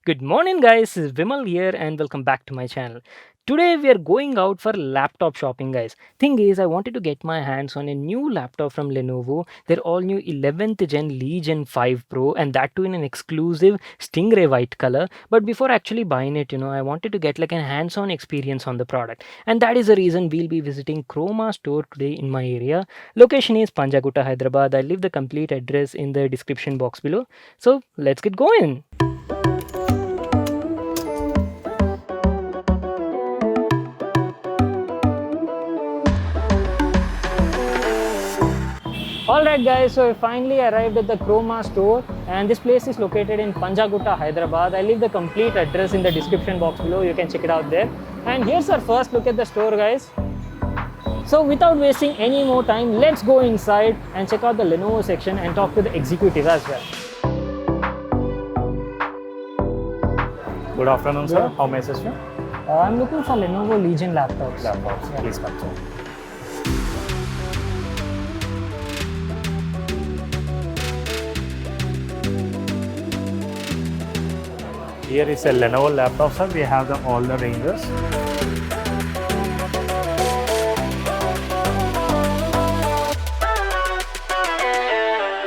Good morning, guys. This is Vimal here, and welcome back to my channel. Today, we are going out for laptop shopping, guys. Thing is, I wanted to get my hands on a new laptop from Lenovo. Their all new 11th Gen Legion 5 Pro, and that too in an exclusive stingray white color. But before actually buying it, I wanted to get like a hands on experience on the product. And that is the reason we'll be visiting Croma Store today in my area. Location is Panjaguta, Hyderabad. I'll leave the complete address in the description box below. So, let's get going. Alright guys, so we finally arrived at the Croma store and this place is located in Panjaguta, Hyderabad. I leave the complete address in the description box below, you can check it out there. And here's our first look at the store, guys. So without wasting any more time, let's go inside and check out the Lenovo section and talk to the executive as well. Good afternoon, sir. How may I assist you? I'm looking for Lenovo Legion laptops. Laptops, please come, sir. Here is a Lenovo laptop, sir. We have all the ranges.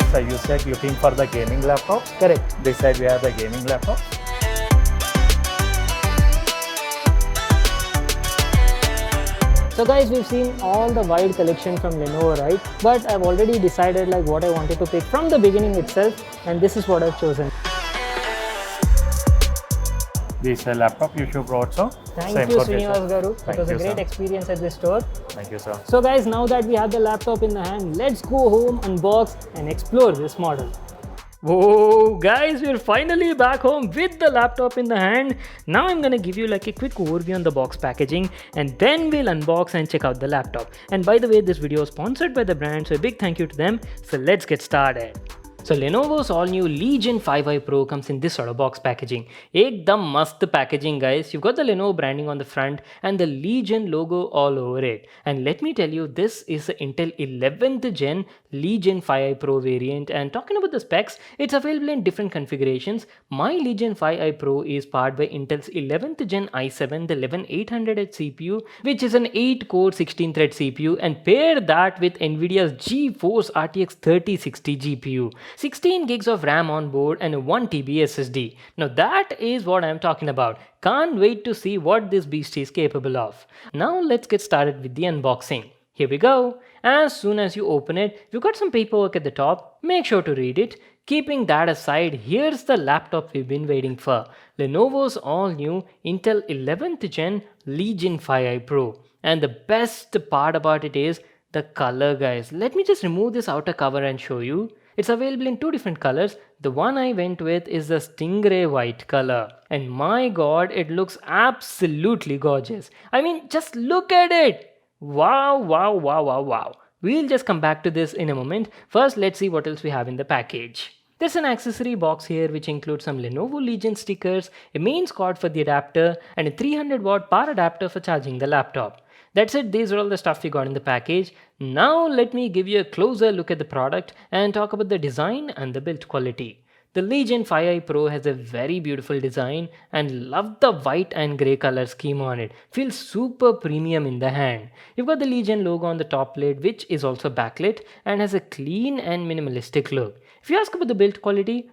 So you said looking for the gaming laptop? Correct. This side we have the gaming laptop. So guys, we've seen all the wide collection from Lenovo, right? But I've already decided like what I wanted to pick from the beginning itself, and this is what I've chosen. This laptop you should brought, sir. Thank you, Srinivas Garu. It was a great experience at this store. Thank you, sir. So guys, now that we have the laptop in the hand, let's go home, unbox and explore this model. Whoa, guys, we're finally back home with the laptop in the hand. Now I'm gonna give you like a quick overview on the box packaging and then we'll unbox and check out the laptop. And by the way, this video is sponsored by the brand, so a big thank you to them. So let's get started. So Lenovo's all new Legion 5i Pro comes in this sort of box packaging. Ekdam mast packaging, guys. You've got the Lenovo branding on the front and the Legion logo all over it. And let me tell you, this is the Intel 11th Gen Legion 5i Pro variant. And talking about the specs, it's available in different configurations. My Legion 5i Pro is powered by Intel's 11th Gen i7, the 11800H CPU, which is an 8-core 16-thread CPU, and pair that with NVIDIA's GeForce RTX 3060 GPU. 16 gigs of RAM on board and a 1 TB SSD. Now that is what I'm talking about. Can't wait to see what this beast is capable of. Now let's get started with the unboxing. Here we go. As soon as you open it, you've got some paperwork at the top. Make sure to read it. Keeping that aside, here's the laptop we've been waiting for. Lenovo's all new Intel 11th Gen Legion 5i Pro. And the best part about it is the color, guys. Let me just remove this outer cover and show you. It's available in two different colors. The one I went with is the stingray white color. And my god, it looks absolutely gorgeous. I mean, just look at it. Wow, wow, wow, wow, wow. We'll just come back to this in a moment. First, let's see what else we have in the package. There's an accessory box here which includes some Lenovo Legion stickers, a mains cord for the adapter, and a 300 watt power adapter for charging the laptop. That's it, these are all the stuff we got in the package. Now let me give you a closer look at the product and talk about the design and the build quality. The Legion 5i Pro has a very beautiful design and love the white and grey color scheme on it. Feels super premium in the hand. You've got the Legion logo on the top lid, which is also backlit and has a clean and minimalistic look. If you ask about the build quality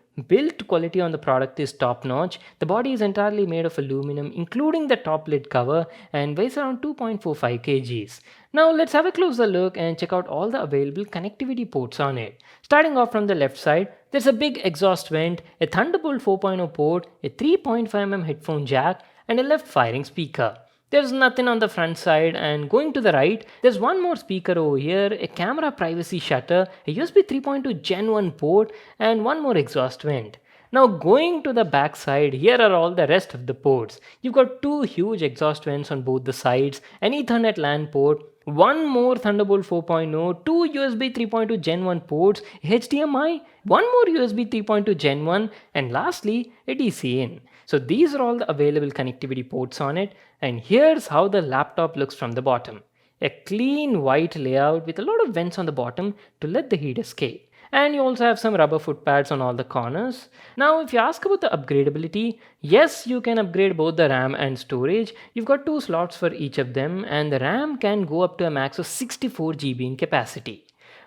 on the product is top notch. The body is entirely made of aluminum, including the top lid cover, and weighs around 2.45 kgs. Now let's have a closer look and check out all the available connectivity ports on it. Starting off from the left side, there's a big exhaust vent, a Thunderbolt 4.0 port, a 3.5mm headphone jack, and a left firing speaker. There's nothing on the front side, and going to the right, there's one more speaker over here, a camera privacy shutter, a USB 3.2 Gen 1 port, and one more exhaust vent. Now going to the back side, here are all the rest of the ports. You've got two huge exhaust vents on both the sides, an Ethernet LAN port, one more Thunderbolt 4.0, two USB 3.2 Gen 1 ports, HDMI, one more USB 3.2 Gen 1, and lastly a DC in. So these are all the available connectivity ports on it, and here's how the laptop looks from the bottom. A clean white layout with a lot of vents on the bottom to let the heat escape. and you also have some rubber foot pads on all the corners. Now if you ask about the upgradability, yes, you can upgrade both the RAM and storage. You've got 2 slots for each of them, and the RAM can go up to a max of 64 GB in capacity.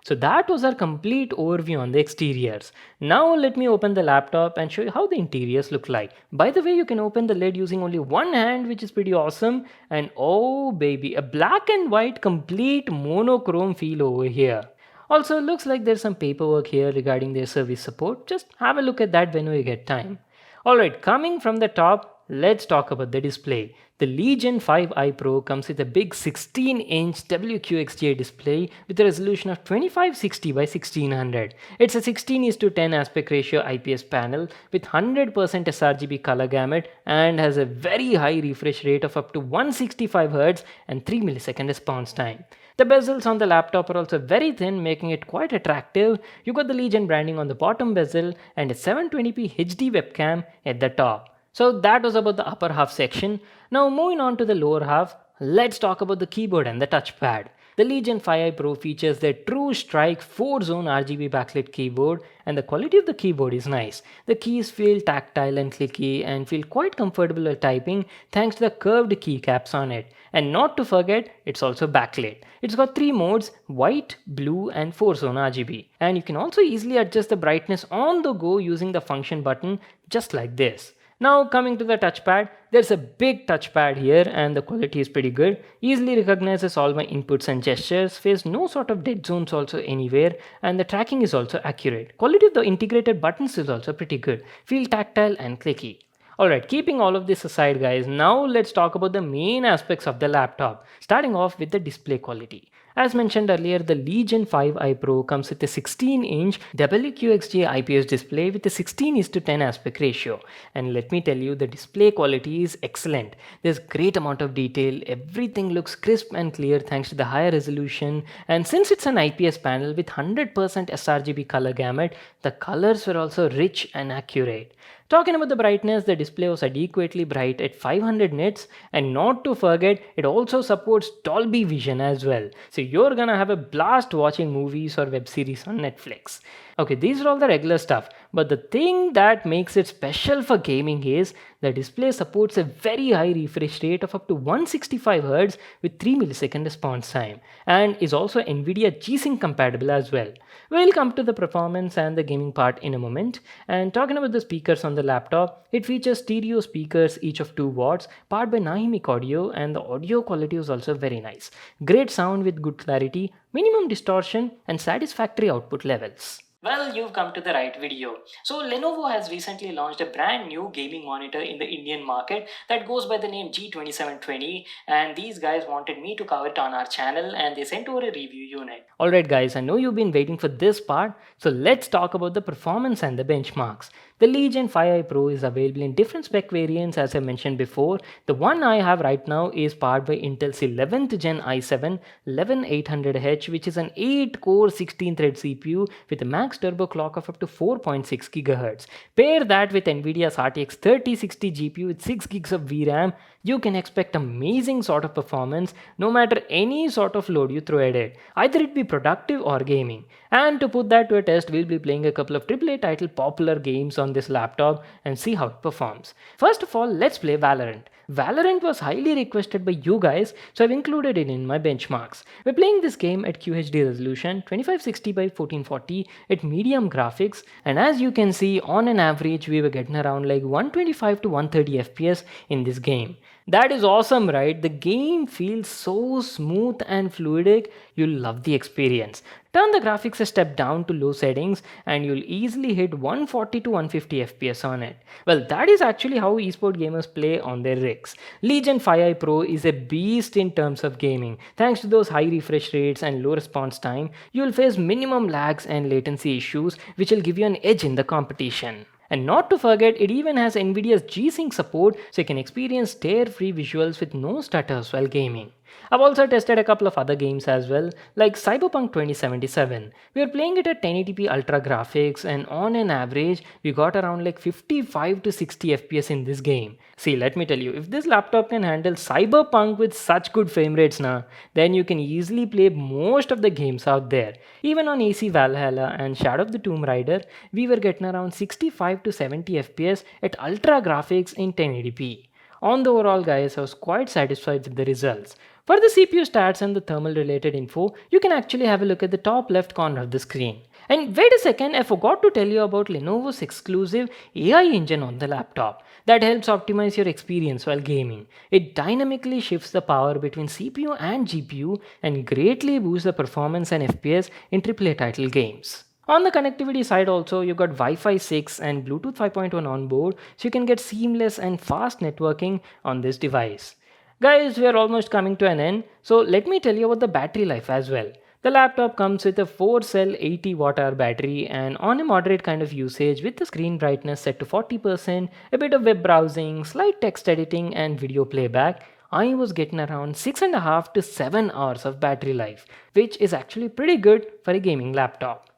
So that was our complete overview on the exteriors. Now let me open the laptop and show you how the interiors look like. By the way, you can open the lid using only one hand, which is pretty awesome. And oh baby, a black and white complete monochrome feel over here. Also, looks like there's some paperwork here regarding their service support. Just have a look at that whenever you get time. Alright, coming from the top, let's talk about the display. The Legion 5i Pro comes with a big 16-inch WQXGA display with a resolution of 2560 by 1600. It's a 16:10 aspect ratio IPS panel with 100% sRGB color gamut and has a very high refresh rate of up to 165 Hz and 3 millisecond response time. The bezels on the laptop are also very thin, making it quite attractive. You got the Legion branding on the bottom bezel and a 720p HD webcam at the top. So that was about the upper half section. Now moving on to the lower half, let's talk about the keyboard and the touchpad. The Legion 5i Pro features their True Strike 4-zone RGB backlit keyboard, and the quality of the keyboard is nice. The keys feel tactile and clicky and feel quite comfortable while typing thanks to the curved keycaps on it. And not to forget, it's also backlit. It's got 3 modes: white, blue and 4-zone RGB. And you can also easily adjust the brightness on the go using the function button just like this. Now coming to the touchpad, there's a big touchpad here and the quality is pretty good. Easily recognizes all my inputs and gestures, face no sort of dead zones also anywhere, and the tracking is also accurate. Quality of the integrated buttons is also pretty good. Feel tactile and clicky. Alright, keeping all of this aside guys, now let's talk about the main aspects of the laptop, starting off with the display quality. As mentioned earlier, the Legion 5i Pro comes with a 16-inch WQXGA IPS display with a 16:10 aspect ratio. And let me tell you, the display quality is excellent. There's great amount of detail, everything looks crisp and clear thanks to the higher resolution. And since it's an IPS panel with 100% sRGB color gamut, the colors were also rich and accurate. Talking about the brightness, the display was adequately bright at 500 nits, and not to forget, it also supports Dolby Vision as well. So you're gonna have a blast watching movies or web series on Netflix. Okay, these are all the regular stuff, but the thing that makes it special for gaming is the display supports a very high refresh rate of up to 165 Hz with 3 millisecond response time, and is also NVIDIA G-Sync compatible as well. We'll come to the performance and the gaming part in a moment. And talking about the speakers on the laptop, it features stereo speakers each of 2 watts, powered by Nahimic audio, and the audio quality is also very nice. Great sound with good clarity, minimum distortion and satisfactory output levels. Well, you've come to the right video. So Lenovo has recently launched a brand new gaming monitor in the Indian market that goes by the name G2720, and these guys wanted me to cover it on our channel and they sent over a review unit. Alright guys, I know you've been waiting for this part, so let's talk about the performance and the benchmarks. The Legion 5i Pro is available in different spec variants as I mentioned before. The one I have right now is powered by Intel's 11th Gen i7 11800H, which is an 8-core 16-thread CPU with a max turbo clock of up to 4.6 GHz. Pair that with NVIDIA's RTX 3060 GPU with 6 GB of VRAM, you can expect amazing sort of performance no matter any sort of load you throw at it, either it be productive or gaming. And to put that to a test, we'll be playing a couple of AAA title popular games on this laptop and see how it performs. First of all, let's play Valorant. Valorant was highly requested by you guys, so I've included it in my benchmarks. We're playing this game at QHD resolution 2560 by 1440 at medium graphics, and as you can see, on an average we were getting around like 125 to 130 FPS in this game. That is awesome, right? The game feels so smooth and fluidic, you'll love the experience. Turn the graphics a step down to low settings and you'll easily hit 140 to 150 FPS on it. Well, that is actually how esport gamers play on their rigs. Legion 5i Pro is a beast in terms of gaming. Thanks to those high refresh rates and low response time, you'll face minimum lags and latency issues, which will give you an edge in the competition. And not to forget, it even has NVIDIA's G-Sync support, so you can experience tear-free visuals with no stutters while gaming. I've also tested a couple of other games as well, like Cyberpunk 2077. We were playing it at 1080p ultra graphics, and on an average, we got around like 55 to 60 FPS in this game. See, let me tell you, if this laptop can handle Cyberpunk with such good frame rates now, then you can easily play most of the games out there. Even on AC Valhalla and Shadow of the Tomb Raider, we were getting around 65 to 70 FPS at ultra graphics in 1080p. On the overall, guys, I was quite satisfied with the results. For the CPU stats and the thermal related info, you can actually have a look at the top left corner of the screen. And wait a second, I forgot to tell you about Lenovo's exclusive AI engine on the laptop that helps optimize your experience while gaming. It dynamically shifts the power between CPU and GPU and greatly boosts the performance and FPS in AAA title games. On the connectivity side also, you got Wi-Fi 6 and Bluetooth 5.1 on board, so you can get seamless and fast networking on this device. Guys, we are almost coming to an end, so let me tell you about the battery life as well. The laptop comes with a 4-cell 80 Wh battery, and on a moderate kind of usage with the screen brightness set to 40%, a bit of web browsing, slight text editing and video playback, I was getting around 6.5 to 7 hours of battery life, which is actually pretty good for a gaming laptop.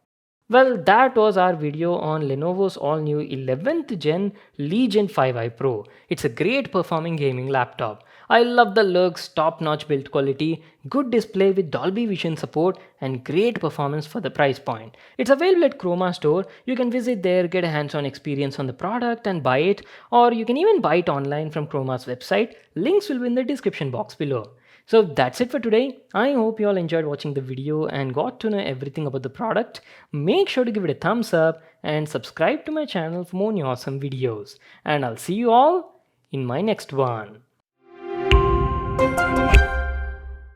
Well, that was our video on Lenovo's all-new 11th Gen Legion 5i Pro. It's a great performing gaming laptop. I love the looks, top-notch build quality, good display with Dolby Vision support, and great performance for the price point. It's available at Croma Store. You can visit there, get a hands-on experience on the product and buy it, or you can even buy it online from Chroma's website. Links will be in the description box below. So that's it for today. I hope you all enjoyed watching the video and got to know everything about the product. Make sure to give it a thumbs up and subscribe to my channel for more new awesome videos. And I'll see you all in my next one.